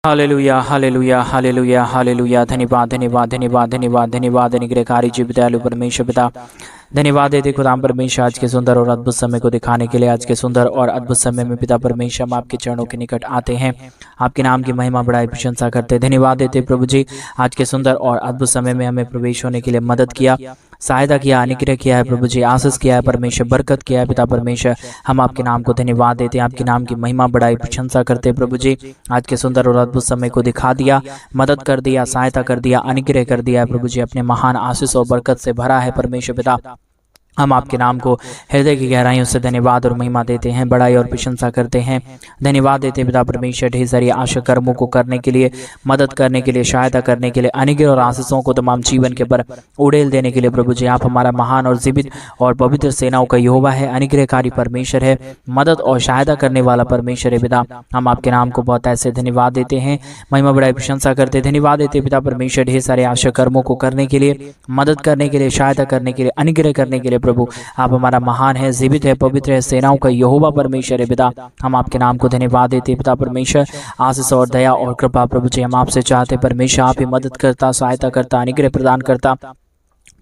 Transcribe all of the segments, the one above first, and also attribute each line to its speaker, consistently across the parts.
Speaker 1: Hallelujah hallelujah hallelujah hallelujah. धन्यवाद धन्यवाद धन्यवाद धन्यवाद धन्यवाद अनुग्रहकारी जी दयालु परमेश्वर पिता, धन्यवाद देते खुदा परमेश्वर आज के सुंदर और अद्भुत समय को दिखाने के लिए। आज के सुंदर और अद्भुत समय में पिता परमेश्वर हम आपके चरणों के निकट आते हैं, आपके नाम की महिमा बड़ाई प्रशंसा करते। धन्यवाद देते प्रभु जी, आज के सुंदर और अद्भुत समय में हमें प्रवेश होने के लिए मदद किया, सहायता किया, अनुग्रह किया है प्रभु जी, आशीष किया है परमेश्वर, बरकत किया है पिता परमेश्वर। हम आपके नाम को धन्यवाद देते हैं, आपके नाम की महिमा बड़ाई प्रशंसा करते प्रभु जी। आज के सुंदर और अद्भुत समय को दिखा दिया, मदद कर दिया, सहायता कर दिया, अनुग्रह कर दिया है प्रभु जी, अपने महान आशीष और बरकत से भरा है परमेश्वर पिता। हम आपके नाम को हृदय की गहराइयों से धन्यवाद और महिमा देते हैं, बड़ाई और प्रशंसा करते हैं। धन्यवाद देते हैं पिता परमेश्वर ढेर सारी आशा कर्मों को करने के लिए, मदद करने के लिए, सहायता करने के लिए, अनुग्रह और आशीषों को तमाम जीवन के पर उड़ेल देने के लिए प्रभु जी। आप हमारा महान और जीवित और पवित्र सेनाओं का यहोवा है, अनुग्रहकारी परमेश्वर है, मदद और सहायता करने वाला परमेश्वर है पिता। हम आपके नाम को बहुत ऐसे धन्यवाद देते हैं, महिमा बड़ाई प्रशंसा करते। धन्यवाद देते पिता परमेश्वर ढेर सारे आशा कर्मों को करने के लिए, मदद करने के लिए, सहायता करने के लिए, अनुग्रह करने के लिए प्रभु। आप हमारा महान है, जीवित है, पवित्र है, सेनाओं का यहोवा परमेश्वर है पिता। हम आपके नाम को धन्यवाद देते पिता परमेश्वर। आशीष और दया और कृपा प्रभु जी हम आपसे चाहते परमेश्वर, आप ही मदद करता, सहायता करता, अनुग्रह प्रदान करता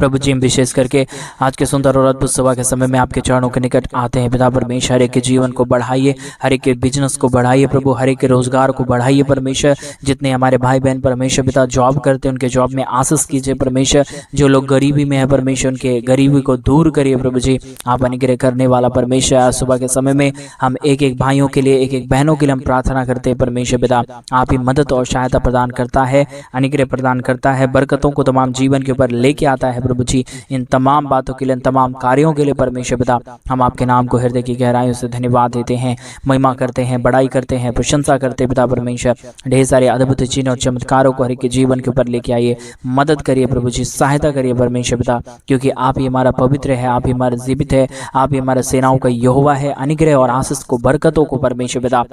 Speaker 1: प्रभु जी। हम विशेष करके आज के सुंदर और अद्भुत सुबह के समय में आपके चरणों के निकट आते हैं पिता परमेश्वर। हर एक के जीवन को बढ़ाइए, हर एक के बिजनेस को बढ़ाइए प्रभु, हर एक के रोजगार को बढ़ाइए परमेश्वर। जितने हमारे भाई बहन परमेश्वर पिता जॉब करते हैं, उनके जॉब में आशीष कीजिए परमेश्वर। जो लोग गरीबी में है परमेश्वर, उनके गरीबी को दूर करिए प्रभु जी। आप अनुग्रह करने वाला परमेश्वर। आज सुबह के समय में हम एक एक भाइयों के लिए, एक एक बहनों के लिए हम प्रार्थना करते हैं परमेश्वर पिता। आप ही मदद और सहायता प्रदान करता है, अनुग्रह प्रदान करता है, बरकतों को तमाम जीवन के ऊपर लेके आता है प्रभु जी। इन तमाम बातों के लिए, इन तमाम कार्यों के लिए परमेश्वर पिता हम आपके नाम को हृदय की गहराइयों से धन्यवाद देते हैं, महिमा करते हैं, बड़ाई करते हैं, प्रशंसा करते हैं पिता परमेश्वर। ढेर सारे अद्भुत चिन्ह और चमत्कारों को हर एक के जीवन के ऊपर लेके आइए, मदद करिए प्रभु जी, सहायता करिए परमेश्वर पिता, क्योंकि आप ही हमारा पवित्र है, आप ही हमारा जीवित है, आप ही हमारे सेनाओं का यहोवा है। अनुग्रह और आशीष को, बरकतों को परमेश्वर पिता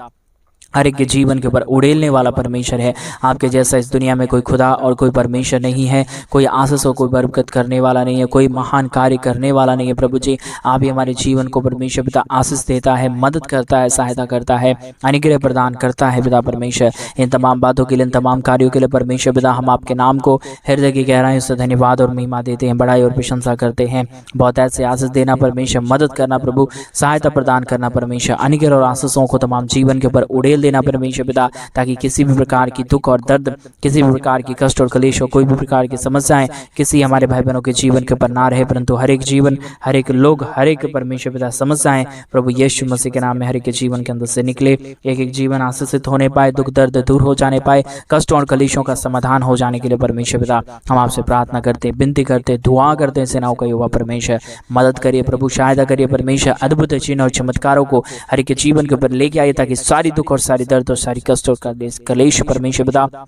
Speaker 1: हर एक के जीवन के ऊपर उड़ेलने वाला परमेश्वर है। आपके जैसा इस दुनिया में कोई खुदा और कोई परमेश्वर नहीं है, कोई आशीष और कोई बरकत करने वाला नहीं है, कोई महान कार्य करने वाला नहीं है प्रभु जी। आप ही हमारे जीवन को परमेश्वर पिता आशीष देता है, मदद करता है, सहायता करता है, अनुग्रह प्रदान करता है पिता परमेश्वर। इन तमाम बातों के लिए, इन तमाम कार्यों के लिए परमेश्वर पिता हम आपके नाम को हृदय की गहराइयों से धन्यवाद और महिमा देते हैं, बड़ाई और प्रशंसा करते हैं। बहुत ऐसे आशीष देना परमेश्वर, मदद करना प्रभु, सहायता प्रदान करना परमेश्वर, अनुग्रह और आशीषों को तमाम जीवन के ऊपर उड़ेल देना परमेश्वर पिता, ताकि किसी भी प्रकार की दुख और दर्द, किसी भी प्रकार की कष्ट और क्लेश हो, कोई भी प्रकार की समस्याएं किसी हमारे भाई बहनों के जीवन के ऊपर ना रहे, परंतु हर एक जीवन, हर एक लोग, हर एक परमेश्वर पिता समस्याएं प्रभु यीशु मसीह के नाम में हर एक के जीवन के अंदर से निकले। एक एक जीवन आशीषित होने पाए, दुख दर्द दूर हो जाने पाए, कष्टों और क्लेशों का समाधान हो जाने के लिए परमेश्वर पिता हम आपसे प्रार्थना करते, विनती करते, दुआ करते हैं। सेनाओं का यहोवा परमेश्वर मदद करिए प्रभु, सहायता करिए परमेश्वर। अद्भुत चिन्ह और चमत्कारों को हर एक के जीवन के ऊपर लेके आइए, ताकि सारी दुख और सारी दर्द और सारी कष्ट और कलेश परमेश्वर पिता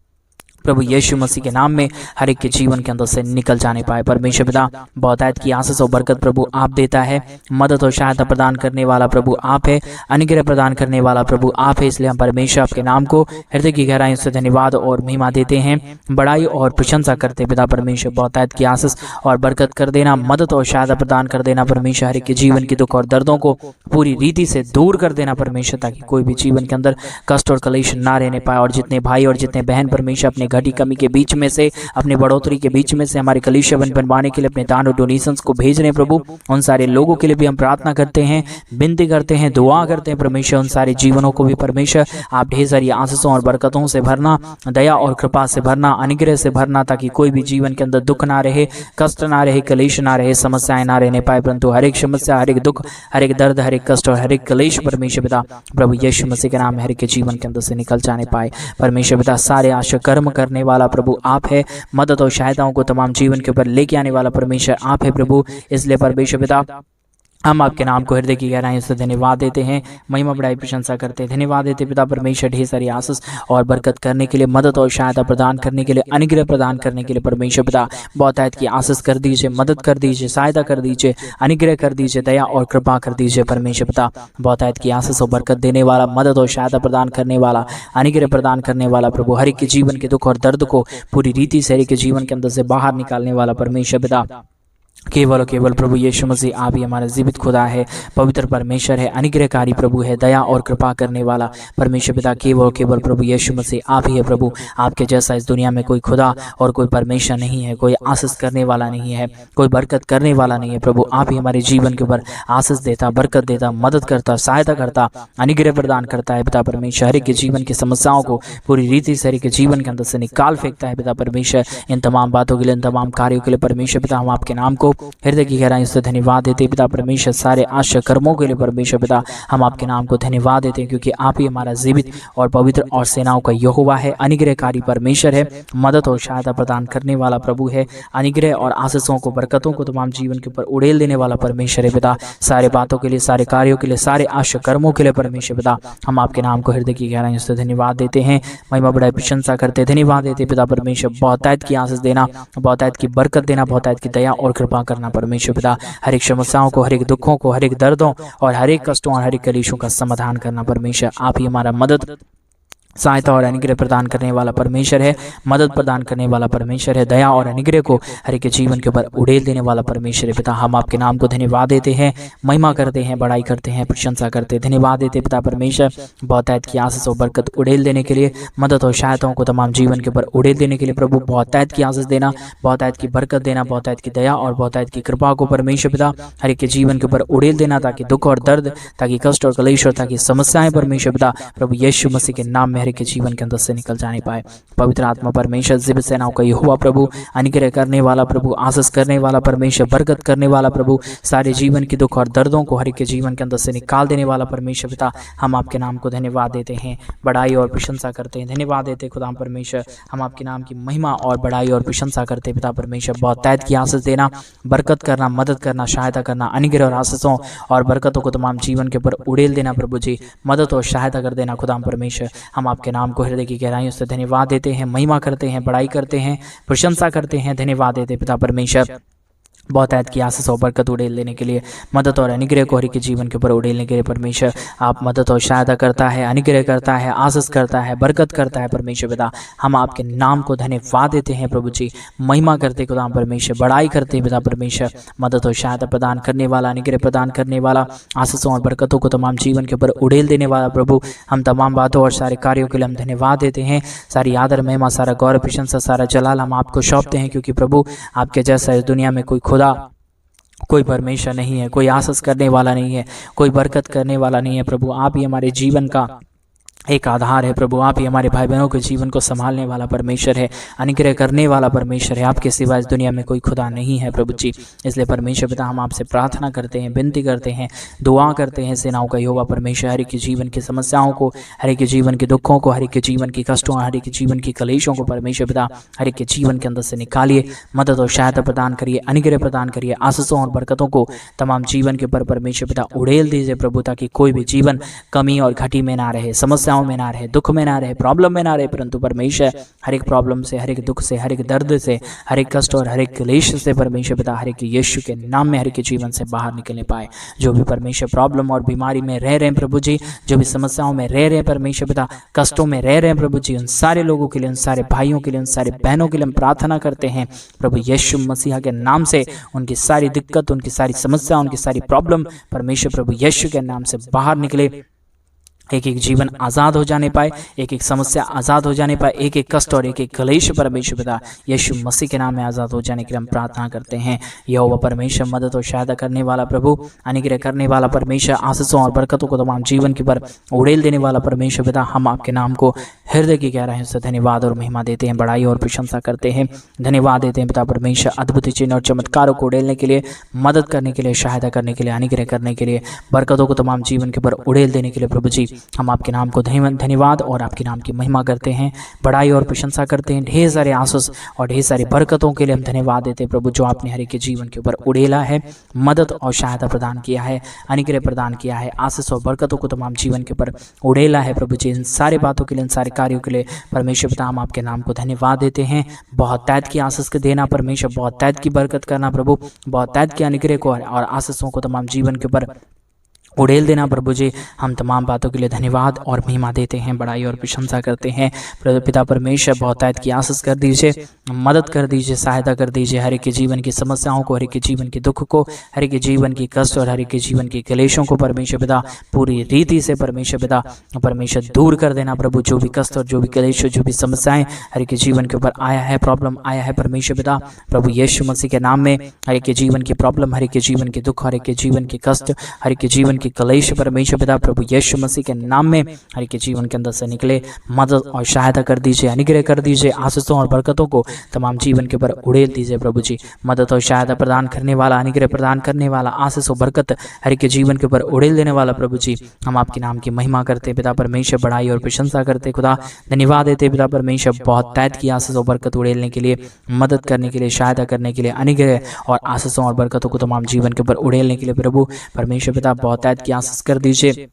Speaker 1: प्रभु यीशु मसीह के नाम में हर एक के जीवन के अंदर से निकल जाने पाए परमेश्वर पिता। बहुतायत की आशीष और बरकत प्रभु आप देता है, मदद और सहायता प्रदान करने वाला प्रभु आप है, अनुग्रह प्रदान करने वाला प्रभु आप है। इसलिए हम परमेश्वर आपके नाम को हृदय की गहराइयों से धन्यवाद और महिमा देते हैं, बड़ाई और प्रशंसा करते पिता परमेश्वर। बहुतायत की आशीष और बरकत कर देना, मदद और सहायता प्रदान कर देना परमेश्वर, हर एक के जीवन के दुख और दर्दों को पूरी रीति से दूर कर देना परमेश्वर, ताकि कोई भी जीवन के अंदर कष्ट और कलेश ना रहने पाए। और जितने भाई और जितने बहन परमेश्वर अपने घटी कमी के बीच में से, अपने बढ़ोतरी के बीच में से हमारे कलीसिया बनवाने के लिए अपने दान और डोनेशंस को भेज रहे हैं प्रभु, उन सारे लोगों के लिए भी हम प्रार्थना करते हैं, विनती करते हैं, दुआ करते हैं परमेश्वर। उन सारे जीवनों को भी परमेश्वर आप ढेर सारी आशीषों और बरकतों से भरना, दया और कृपा से भरना, अनुग्रह से भरना, ताकि कोई भी जीवन के अंदर दुख ना रहे, कष्ट ना रहे, कलेश ना रहे, समस्याएं ना रहने पाए, परंतु हर एक समस्या, हर एक दुख, हर एक दर्द, हर एक कष्ट और हर एक कलेश परमेश्वर पिता प्रभु यीशु मसीह के नाम में हर एक के जीवन के अंदर से निकल जाने पाए परमेश्वर पिता। सारे आशा कर्म करने वाला प्रभु आप है, मदद और सहायताओं को तमाम जीवन के ऊपर लेके आने वाला परमेश्वर आप है प्रभु। इसलिए परमेश्वर पिता हम आपके नाम को हृदय की गहराइयों से धन्यवाद देते हैं, महिमा बड़ाई प्रशंसा करते हैं। धन्यवाद देते पिता परमेश्वर ढेर सारी आशीष और बरकत करने के लिए, मदद और सहायता प्रदान करने के लिए, अनुग्रह प्रदान करने के लिए परमेश्वर पिता बहुतायत की आशीष कर दीजिए, मदद कर दीजिए, सहायता कर दीजिए, अनुग्रह कर दीजिए, दया और कृपा कर दीजिए परमेश्वर पिता। बहुतायत की आशीष और बरकत देने वाला, मदद और सहायता प्रदान करने वाला, अनुग्रह प्रदान करने वाला प्रभु, हर एक के जीवन के दुख और दर्द को पूरी रीति से हर एक के जीवन के अंदर से बाहर निकालने वाला परमेश्वर पिता केवल और केवल प्रभु यीशु मसीह आप ही हमारा जीवित खुदा है, पवित्र परमेश्वर है, अनुग्रहकारी प्रभु है, दया और कृपा करने वाला परमेश्वर पिता। केवल और केवल प्रभु यीशु मसीह आप ही है प्रभु। आपके जैसा इस दुनिया में कोई खुदा और कोई परमेश्वर नहीं है, कोई आशीष करने वाला नहीं है, कोई बरकत करने वाला नहीं है प्रभु। आप ही हमारे जीवन के ऊपर आशीष देता, बरकत देता, मदद करता, सहायता करता, अनुग्रह प्रदान करता है पिता परमेश्वर। हर एक के जीवन की समस्याओं को पूरी रीति से हर एक के जीवन के अंदर से निकाल फेंकता है पिता परमेश्वर। इन तमाम बातों के लिए, इन तमाम कार्यों के लिए परमेश्वर पिता हम आपके नाम को हृदय की गहराई से धन्यवाद देते पिता परमेश्वर। सारे आश्चर्य कर्मों के लिए परमेश्वर पिता हम आपके नाम को धन्यवाद देते हैं, क्योंकि आप ही हमारा जीवित और पवित्र और सेनाओं का यहोवा है, अनुग्रहकारी परमेश्वर है, मदद और सहायता प्रदान करने वाला प्रभु है, अनुग्रह और आशीषों को, बरकतों को तमाम जीवन के ऊपर उड़ेल देने वाला परमेश्वर है पिता। सारे बातों के लिए, सारे कार्यों के लिए, सारे आश्चर्य कर्मों के लिए परमेश्वर पिता हम आपके नाम को हृदय की गहराई से धन्यवाद देते हैं, महिमा बड़ाई प्रशंसा करते, धन्यवाद देते पिता परमेश्वर। बहुतायत की आशीष देना, बहुतायत की बरकत देना, बहुतायत की दया और कृपा करना परमेश्वर पिता। हर एक समस्याओं को, हर एक दुखों को, हर एक दर्दों और हर एक कष्टों और हर एक कलेशों का समाधान करना परमेश्वर। आप ही हमारा मदद, सहायता और अनुग्रह प्रदान करने वाला परमेश्वर है, मदद प्रदान करने वाला परमेश्वर है, दया और अनुग्रह को हर एक के जीवन के ऊपर उड़ेल देने वाला परमेश्वर है पिता। हम आपके नाम को धन्यवाद देते हैं, महिमा करते हैं, बड़ाई करते हैं, प्रशंसा करते हैं, धन्यवाद देते पिता परमेश्वर। बहुतायत की आशीष और बरकत उड़ेल देने के लिए, मदद और सहायताओं को तमाम जीवन के ऊपर उड़ेल देने के लिए प्रभु बहुतायत की आशीष देना, बहुतायत की बरकत देना, बहुतायत की दया और बहुतायत की कृपा को परमेश्वर पिता हर एक के जीवन के ऊपर उड़ेल देना, ताकि दुख और दर्द, ताकि कष्ट और कलेश और ताकि समस्याएं परमेश्वर पिता प्रभु यीशु मसीह के नाम में हर एक के जीवन के अंदर से निकल जाने पाए। पवित्र आत्मा परमेश्वर, जीवित सेनाओं का यहोवा प्रभु, अनुग्रह करने वाला प्रभु, आशीष करने वाला परमेश्वर, बरकत करने वाला प्रभु, सारे जीवन की दुख और दर्दों को हर एक के जीवन के अंदर से निकाल देने वाला परमेश्वर पिता हम आपके नाम को धन्यवाद देते हैं, बड़ाई और प्रशंसा करते हैं, धन्यवाद देते खुदा परमेश्वर। हम आपके नाम की महिमा और बड़ाई और प्रशंसा करते हैं पिता परमेश्वर। बहुतायत की आशीष देना, बरकत करना, मदद करना, सहायता करना, अनुग्रह और आशीषों और बरकतों को तमाम जीवन के ऊपर उड़ेल देना प्रभु जी, मदद और सहायता कर देना खुदा परमेश्वर। हम आपके नाम को हृदय की गहराइयों से धन्यवाद देते हैं, महिमा करते हैं, बड़ाई करते हैं, प्रशंसा करते हैं, धन्यवाद देते पिता परमेश्वर। बहुतायत की आशीष और बरकत उड़ेल देने के लिए, मदद और अनुग्रह को हर एक के जीवन के ऊपर उड़ेलने के लिए परमेश्वर आप मदद और सहायता करता है, अनुग्रह करता है, आशीष करता है, बरकत करता है परमेश्वर पिता। हम आपके नाम को धन्यवाद देते हैं प्रभु जी, महिमा करते खुदा परमेश्वर, बड़ाई करते हैं पिता परमेश्वर। मदद और सहायता प्रदान करने वाला, अनुग्रह प्रदान करने वाला, आशीषों और बरकतों को तमाम जीवन के ऊपर उड़ेल देने वाला प्रभु, हम तमाम बातों और सारे कार्यों के लिए हम धन्यवाद देते हैं। सारी आदर, महिमा, सारा गौरव, प्रशंसा, सारा जलाल हम आपको सौंपते हैं, क्योंकि प्रभु आपके जैसा इस दुनिया में कोई खुदा, कोई परमेश्वर नहीं है, कोई आशीष करने वाला नहीं है, कोई बरकत करने वाला नहीं है प्रभु। आप ही हमारे जीवन का एक आधार है प्रभु। आप ही हमारे भाई बहनों के जीवन को संभालने वाला परमेश्वर है, अनुग्रह करने वाला परमेश्वर है। आपके सिवा इस दुनिया में कोई खुदा नहीं है प्रभु जी। इसलिए परमेश्वर पिता हम आपसे प्रार्थना करते हैं, विनती करते हैं, दुआ करते हैं, सेनाओं का यहोवा परमेश्वर हर एक के जीवन की समस्याओं को, हर एक के जीवन के दुखों को, हर एक के जीवन की कष्टों, हर एक के जीवन की कलेशों को परमेश्वर पिता हर एक के जीवन के अंदर से निकालिए, मदद और सहायता प्रदान करिए, अनुग्रह प्रदान करिए, आशीषों और बरकतों को तमाम जीवन के ऊपर परमेश्वर पिता उड़ेल दीजिए प्रभु, ताकि कोई भी जीवन कमी और घटी में ना रहे, समस्याओं में ना रहे, दुख में ना रहे, प्रॉब्लम में ना रहे, परंतु परमेश्वर हर एक प्रॉब्लम से, हर एक दुख से, हर एक दर्द से, हर एक कष्ट और हर एक क्लेश से परमेश्वर पिता हर एक यीशु के नाम में हर एक जीवन से बाहर निकलने पाए। जो भी परमेश्वर प्रॉब्लम और बीमारी में रह रहे हैं प्रभु जी, जो भी समस्याओं में रह रहे हैं परमेश्वर पिता, कष्टों में रह रहे हैं प्रभु जी, उन सारे लोगों के लिए, उन सारे भाइयों के लिए, उन सारे बहनों के लिए हम प्रार्थना करते हैं प्रभु यीशु मसीह के नाम से। उनकी सारी दिक्कत, उनकी सारी समस्या, उनकी सारी प्रॉब्लम परमेश्वर प्रभु यीशु के नाम से बाहर निकले, एक एक जीवन आज़ाद हो जाने पाए, एक एक समस्या आज़ाद हो जाने पाए, एक एक कष्ट और एक एक क्लेश परमेश्वर पिता यीशु मसीह के नाम में आज़ाद हो जाने के लिए हम प्रार्थना करते हैं। यहोवा परमेश्वर मदद और सहायता करने वाला प्रभु, अनुग्रह करने वाला परमेश्वर, आशीषों और बरकतों को तमाम जीवन के पर उड़ेल देने वाला परमेश्वर पिता हम आपके नाम को हृदय की गहराइयों से धन्यवाद और महिमा देते हैं, बड़ाई और प्रशंसा करते हैं, धन्यवाद देते हैं पिता परमेश्वर। अद्भुत चिन्ह और चमत्कारों को उड़ेलने के लिए, मदद करने के लिए, सहायता करने के लिए, अनुग्रह करने के लिए, बरकतों को तमाम जीवन के पर उड़ेल देने के लिए प्रभु जी हम आपके नाम को धन्यवाद और आपके नाम की महिमा करते हैं, बड़ाई और प्रशंसा करते हैं। ढेर सारे आशीष और ढेर सारी बरकतों के लिए हम धन्यवाद देते हैं प्रभु, जो आपने हर एक के जीवन के ऊपर उड़ेला है, मदद और सहायता प्रदान किया है, अनुग्रह प्रदान किया है, आशीष और बरकतों को तमाम जीवन के ऊपर उड़ेला है प्रभु जी। इन सारे बातों के लिए, इन सारे कार्यों के लिए परमेश्वर पिता हम आपके नाम को धन्यवाद देते हैं। बहुत तैद की आशीष के देना परमेश्वर, बहुत तैद की बरकत करना प्रभु, बहुत तैद के अनुग्रह को और आशीषों को तमाम जीवन के ऊपर उड़ेल देना प्रभु जी। हम तमाम बातों के लिए धन्यवाद और महिमा देते हैं, बड़ाई और प्रशंसा करते हैं। पिता परमेश्वर बहुतायत की आशीष कर दीजिए, मदद कर दीजिए, सहायता कर दीजिए। हर एक के जीवन की समस्याओं को, हर एक के जीवन के दुख को, हर एक के जीवन की कष्ट और हर एक के जीवन के क्लेशों को परमेश्वर पिता पूरी रीति से परमेश्वर पिता परमेश्वर दूर कर देना प्रभु। जो भी कष्ट और जो भी क्लेश, जो भी समस्याएं हर एक के जीवन के ऊपर आया है, प्रॉब्लम आया है परमेश्वर पिता प्रभु यीशु मसीह के नाम में, हर एक के जीवन की प्रॉब्लम, हर एक के जीवन के दुख, हर एक के जीवन के कष्ट, हर एक के जीवन की क्लेश परमेश्वर पिता प्रभु यीशु मसीह के नाम में हर एक के जीवन के अंदर से निकले। मदद और सहायता कर दीजिए, अनुग्रह कर दीजिए, आशीषों और बरकतों को तमाम जीवन के ऊपर उड़ेल दीजिए प्रभु जी। मदद और सहायता प्रदान करने वाला, अनुग्रह प्रदान करने वाला, आशीष और बरकत हर एक के जीवन के ऊपर उड़ेल देने वाला प्रभु जी, हम आपके नाम की महिमा करते पिता परमेश्वर, बड़ाई और प्रशंसा करते खुदा, धन्यवाद देते पिता परमेश्वर। बहुत तैत की आशीष और बरकत उड़ेलने के लिए, मदद करने के लिए, सहायता करने के लिए, अनुग्रह और आशीषों और बरकतों को तमाम जीवन के ऊपर उड़ेलने के लिए प्रभु परमेश्वर पिता बहुत तैत की आशीष कर दीजिए।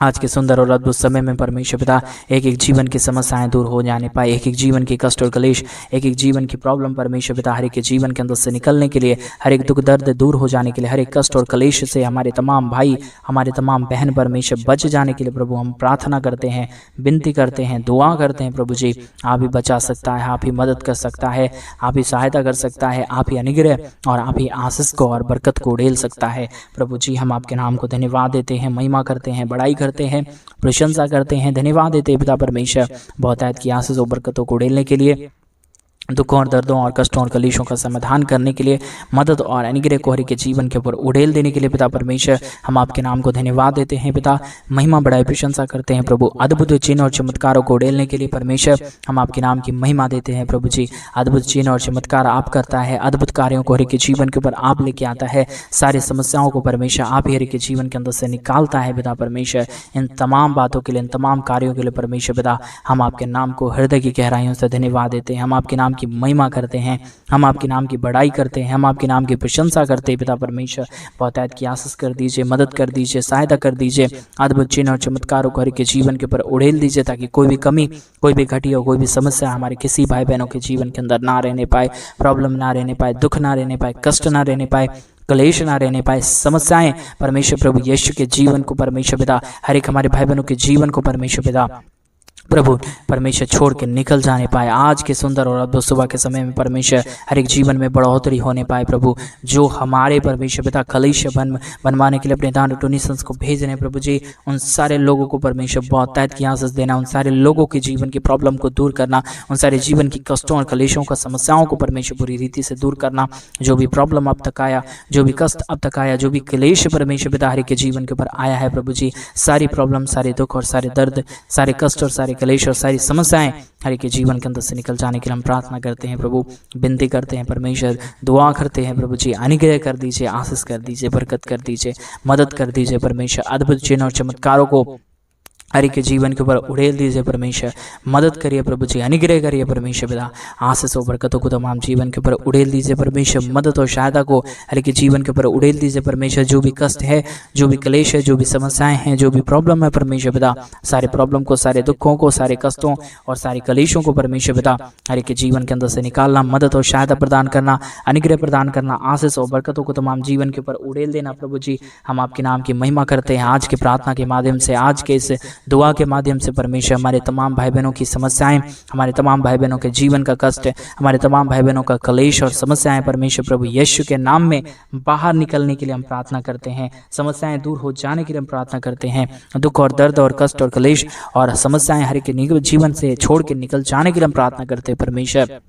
Speaker 1: आज के सुंदर और अद्भुत समय में परमेश्वर पिता एक एक जीवन की समस्याएं दूर हो जाने पाए, एक एक जीवन की कष्ट और क्लेश, एक एक जीवन की प्रॉब्लम परमेश्वर पिता हर एक के जीवन के अंदर से निकलने के लिए, हर एक दुख दर्द दूर हो जाने के लिए, हर एक कष्ट और क्लेश से हमारे तमाम भाई, हमारे तमाम बहन परमेश्वर बच जाने के लिए प्रभु हम प्रार्थना करते हैं, विनती करते हैं, दुआ करते हैं प्रभु जी। आप ही बचा सकता है, आप ही मदद कर सकता है, आप ही सहायता कर सकता है, आप ही अनुग्रह और आप ही आशीष को और बरकत को उड़ेल सकता है प्रभु जी। हम आपके नाम को धन्यवाद देते हैं, महिमा करते हैं, बड़ाई करते हैं, प्रशंसा करते हैं, धन्यवाद देते हैं पिता परमेश्वर बहुतायत की आशीष और बरकतों को उड़ेलने के लिए, दुखों और दर्दों और कष्टों और कलेशों का समाधान करने के लिए, मदद और अनुग्रह को हर एक के जीवन के ऊपर उड़ेल देने के लिए पिता परमेश्वर हम आपके नाम को धन्यवाद देते हैं पिता, महिमा बड़ाई प्रशंसा करते हैं प्रभु। अद्भुत चिन्ह और चमत्कारों को उड़ेलने के लिए परमेश्वर हम आपके नाम की महिमा देते हैं प्रभु जी। अद्भुत चिन्ह और चमत्कार आप करता है, अद्भुत कार्यों को हर एक के जीवन के ऊपर आप लेके आता है, सारी समस्याओं को परमेश्वर आप ही हर एक के जीवन के अंदर से निकालता है पिता परमेश्वर। इन तमाम बातों के लिए, इन तमाम कार्यों के लिए परमेश्वर पिता हम आपके नाम को हृदय की गहराइयों से धन्यवाद देते हैं। हम आपके नाम की महिमा करते हैं, हम आपके नाम की बड़ाई करते हैं, हम आपके नाम की प्रशंसा करते हैं पिता परमेश्वर। बहुतायत की आशीष कर दीजिए, मदद कर दीजिए, सहायता कर दीजिए, अद्भुत चिन्ह और चमत्कारों को हर एक के जीवन के ऊपर उड़ेल दीजिए, ताकि कोई भी कमी, कोई भी घटी और कोई भी समस्या हमारे किसी भाई बहनों के जीवन के अंदर ना रहने पाए, प्रॉब्लम ना रहने पाए, दुख ना रहने पाए, कष्ट ना रहने पाए, क्लेश ना रहने पाए, समस्याएं परमेश्वर प्रभु यीशु के जीवन को परमेश्वर पिता हर एक हमारे भाई बहनों के जीवन को परमेश्वर पिता प्रभु परमेश्वर छोड़ के निकल जाने पाए। आज के सुंदर और अद्भुत सुबह के समय में परमेश्वर हर एक जीवन में बढ़ोतरी होने पाए प्रभु। जो हमारे परमेश्वर पिता कलीसिया बनवाने के लिए अपने दान डोनेशंस को भेज रहे हैं प्रभु जी, उन सारे लोगों को परमेश्वर बहुत तैत की आशीष देना, उन सारे लोगों के जीवन की प्रॉब्लम को दूर करना, उन सारे जीवन की कष्टों और कलेशों का समस्याओं को परमेश्वर पूरी रीति से दूर करना। जो भी प्रॉब्लम अब तक आया, जो भी कष्ट अब तक आया, जो भी क्लेश परमेश्वर पिता हर एक के जीवन के ऊपर आया है प्रभु जी, सारी प्रॉब्लम, सारे दुख और सारे दर्द, सारे कष्ट और सारे क्लेश और सारी समस्याएं हर एक के जीवन के अंदर से निकल जाने के लिए हम प्रार्थना करते हैं प्रभु, विनती करते हैं परमेश्वर, दुआ करते हैं प्रभु जी। अनुग्रह कर दीजिए, आशीष कर दीजिए, बरकत कर दीजिए, मदद कर दीजिए परमेश्वर। अद्भुत चिन्ह और चमत्कारों को हर एक के जीवन के ऊपर उड़ेल दीजिए परमेश्वर, मदद करिए प्रभु जी, अनुग्रह करिए परमेश्वर पिता, आशीष और बरकतों को तमाम जीवन के ऊपर उड़ेल दीजिए परमेश्वर, मदद और सहायता को हर एक के जीवन के ऊपर उड़ेल दीजिए परमेश्वर। जो भी कष्ट है, जो भी क्लेश है, जो भी समस्याएं हैं, जो भी प्रॉब्लम है परमेश्वर पिता, सारे प्रॉब्लम को, सारे दुखों को, सारे कष्टों और सारे क्लेशों को परमेश्वर पिता हर एक के जीवन के अंदर से निकालना, मदद और सहायता प्रदान करना, अनुग्रह प्रदान करना, आशीष और बरकतों को तमाम जीवन के ऊपर उड़ेल देना प्रभु जी। हम आपके नाम की महिमा करते हैं। आज के प्रार्थना के माध्यम से, आज के इस दुआ के माध्यम से परमेश्वर हमारे तमाम भाई बहनों की समस्याएं, हमारे तमाम भाई बहनों के जीवन का कष्ट, हमारे तमाम भाई बहनों का क्लेश और समस्याएं परमेश्वर प्रभु यीशु के नाम में बाहर निकलने के लिए हम प्रार्थना करते हैं, समस्याएं दूर हो जाने के लिए हम प्रार्थना करते हैं, दुख और दर्द और कष्ट और क्लेश और समस्याएं हर एक के जीवन से छोड़ के निकल जाने के लिए हम प्रार्थना करते हैं परमेश्वर।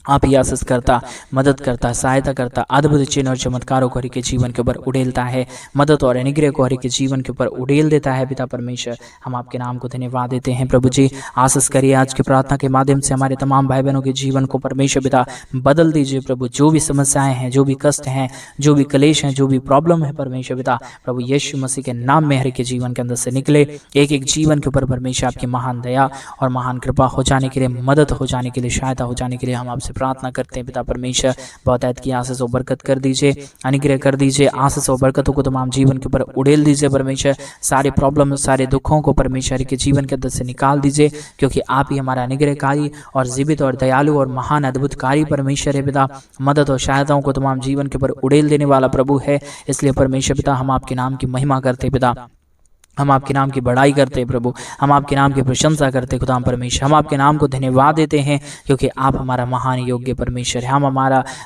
Speaker 1: आप ही आशीष करता, मदद करता, सहायता करता, अद्भुत चिन्ह और चमत्कारों को हर एक के जीवन के ऊपर उड़ेलता है, मदद और अनुग्रह को हर एक के जीवन के ऊपर उड़ेल देता है पिता परमेश्वर। हम आपके नाम को धन्यवाद देते हैं प्रभु जी। आशीष करिए आज की प्रार्थना के माध्यम से हमारे तमाम भाई बहनों के जीवन को परमेश्वर पिता बदल दीजिए प्रभु। जो भी समस्याएं हैं, जो भी कष्ट हैं, जो भी क्लेश हैं, जो भी प्रॉब्लम है परमेश्वर पिता प्रभु यीशु मसीह के नाम में हर एक के जीवन के अंदर से निकले। एक एक जीवन के ऊपर परमेश्वर आपकी महान दया और महान कृपा हो जाने के लिए, मदद हो जाने के लिए, सहायता हो जाने के लिए हम आपसे आपसे प्रार्थना करते हैं पिता परमेश्वर, बहुतायत की आशीष और बरकत कर दीजिए, अनुग्रह कर दीजिए, आशीष और बरकतों को तमाम जीवन के ऊपर उड़ेल दीजिए परमेश्वर। सारे प्रॉब्लम, सारे दुखों को परमेश्वर के जीवन के अंदर से निकाल दीजिए, क्योंकि आप ही हमारा अनुग्रहकारी और जीवित और दयालु और महान अद्भुतकारी परमेश्वर है पिता। मदद और सहायताओं को तमाम जीवन के ऊपर उड़ेल देने वाला प्रभु है। इसलिए परमेश्वर पिता हम आपके नाम की महिमा करते पिता, हम आपके नाम की बड़ाई करते हैं प्रभु, हम आपके नाम की प्रशंसा करते खुदा परमेश्वर। हम आपके नाम को धन्यवाद देते हैं, क्योंकि आप हमारा महान योग्य परमेश्वर है। हम हमारा